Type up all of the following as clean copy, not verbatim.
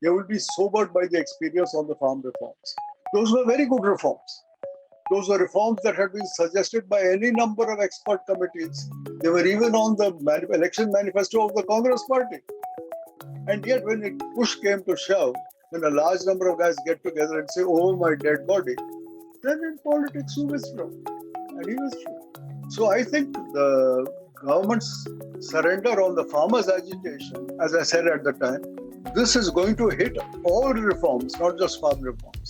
they will be sobered by the experience on the farm reforms. Those were very good reforms. Those were reforms that had been suggested by any number of expert committees. They were even on the election manifesto of the Congress party. And yet, when push came to shove, when a large number of guys get together and say, "Oh, my dead body," then in politics you withdraw. And he withdrew. So I think the government's surrender on the farmers' agitation, as I said at the time, this is going to hit all reforms, not just farm reforms.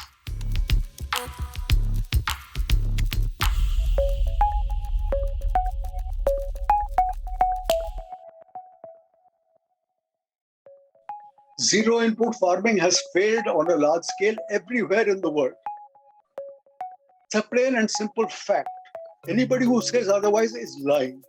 Zero input farming has failed on a large scale everywhere in the world. It's a plain and simple fact. Anybody who says otherwise is lying.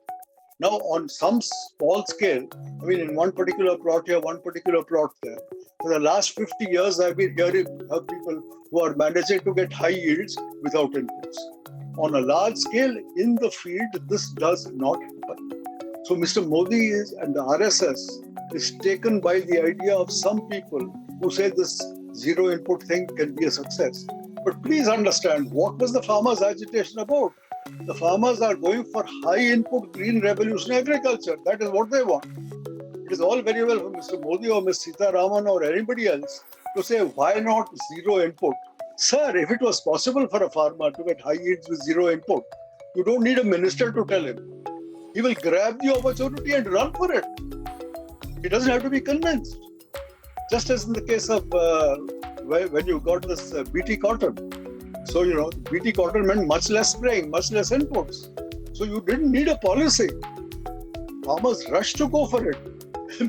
Now, on some small scale, I mean, in one particular plot here, one particular plot there, for the last 50 years, I've been hearing of people who are managing to get high yields without inputs. On a large scale, in the field, this does not happen. So, Mr. Modi and the RSS is taken by the idea of some people who say this zero input thing can be a success. But please understand, what was the farmers' agitation about? The farmers are going for high input green revolution agriculture. That is what they want. It is all very well for Mr. Modi or Ms. Sitaraman or anybody else to say, why not zero input? Sir, if it was possible for a farmer to get high yields with zero input, you don't need a minister to tell him. He will grab the opportunity and run for it. He doesn't have to be convinced. Just as in the case of when you got this BT cotton. So, BT cotton meant much less spraying, much less inputs. So you didn't need a policy. Farmers rushed to go for it.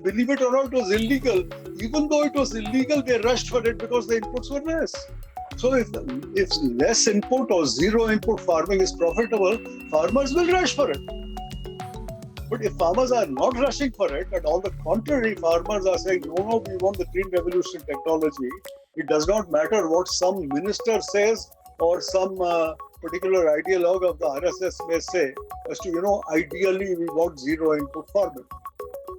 Believe it or not, it was illegal. Even though it was illegal, they rushed for it because the inputs were less. So if less input or zero input farming is profitable, farmers will rush for it. But if farmers are not rushing for it, and on the contrary, farmers are saying, no, we want the green revolution technology, it does not matter what some minister says or some particular ideologue of the RSS may say as to, ideally we want zero input farming.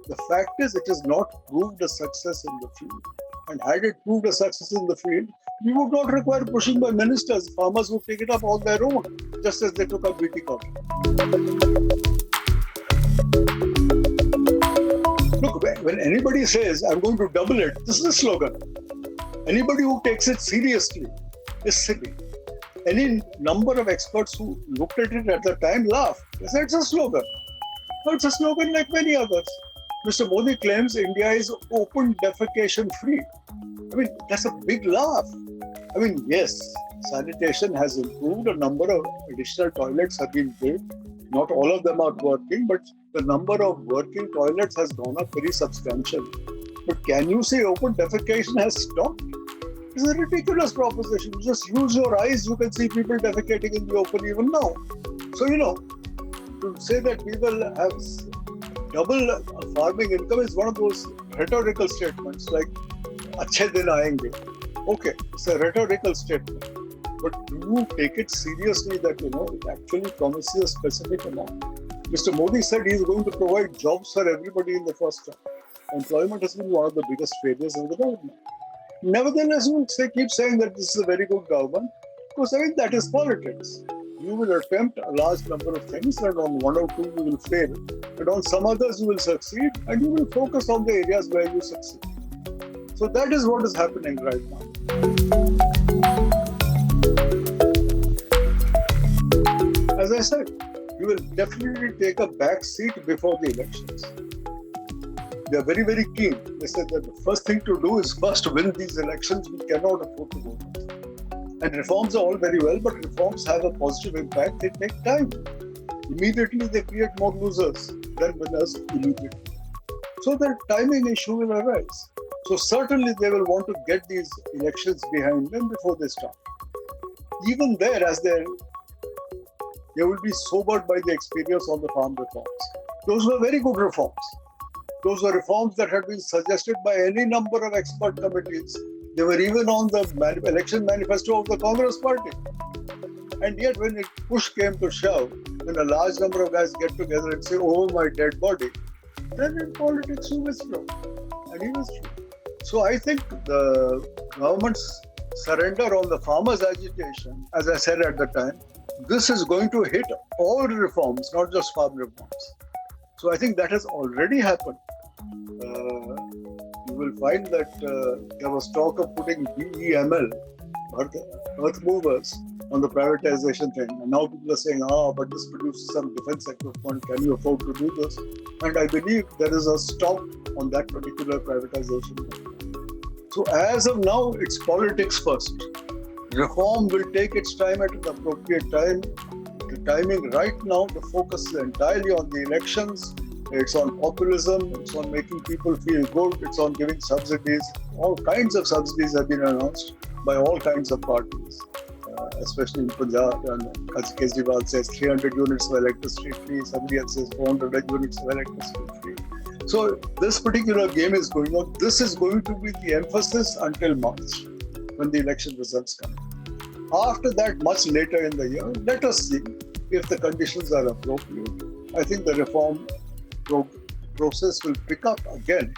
The fact is, it has not proved a success in the field. And had it proved a success in the field, we would not require pushing by ministers. Farmers would take it up on their own, just as they took up BT cotton. Look, when anybody says, I'm going to double it, this is a slogan. Anybody who takes it seriously is silly. Any number of experts who looked at it at the time laughed. They said, it's a slogan. No, it's a slogan like many others. Mr. Modi claims India is open defecation free. I mean, that's a big laugh. I mean, yes, sanitation has improved. A number of additional toilets have been built. Not all of them are working, but the number of working toilets has gone up very substantially. But can you say open defecation has stopped? It's a ridiculous proposition. Just use your eyes, you can see people defecating in the open even now. So, to say that we will have double farming income is one of those rhetorical statements like, "Achhe din aayenge." Okay, it's a rhetorical statement. But do you take it seriously that, it actually promises a specific amount? Mr. Modi said he is going to provide jobs for everybody in the first term. Employment has been one of the biggest failures of the government. Nevertheless, you will keep saying that this is a very good government, because that is politics. You will attempt a large number of things, and on one or two you will fail. And on some others you will succeed, and you will focus on the areas where you succeed. So that is what is happening right now. As I said, you will definitely take a back seat before the elections. They are very, very keen. They said that the first thing to do is first win these elections. We cannot afford to go. And reforms are all very well, but reforms have a positive impact. They take time. Immediately they create more losers than winners immediately. So the timing issue will arise. So certainly they will want to get these elections behind them before they start. Even there, as they will be sobered by the experience on the farm reforms. Those were very good reforms. Those were reforms that had been suggested by any number of expert committees. They were even on the election manifesto of the Congress party. And yet when push came to shove, when a large number of guys get together and say, "Oh, my dead body," then in politics you withdraw. And he withdrew. So I think the government's surrender on the farmers' agitation, as I said at the time, this is going to hit all reforms, not just farm reforms. So I think that has already happened. You will find that there was talk of putting BEML, earth movers, on the privatization thing. And now people are saying, but this produces some defense equipment. Can you afford to do this? And I believe there is a stop on that particular privatization. So as of now, it's politics first. Reform will take its time at an appropriate time. The timing right now, the focus is entirely on the elections. It's on populism. It's on making people feel good. It's on giving subsidies. All kinds of subsidies have been announced by all kinds of parties, especially in Punjab. And Kejriwal says 300 units of electricity free. Somebody else says 400 units of electricity free. So this particular game is going on. This is going to be the emphasis until March, when the election results come. After that, much later in the year, let us see if the conditions are appropriate. I think the reform process will pick up again.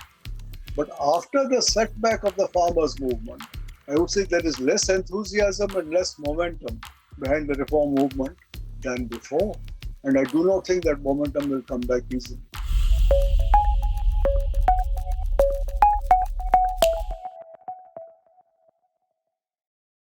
But after the setback of the farmers' movement, I would say there is less enthusiasm and less momentum behind the reform movement than before. And I do not think that momentum will come back easily.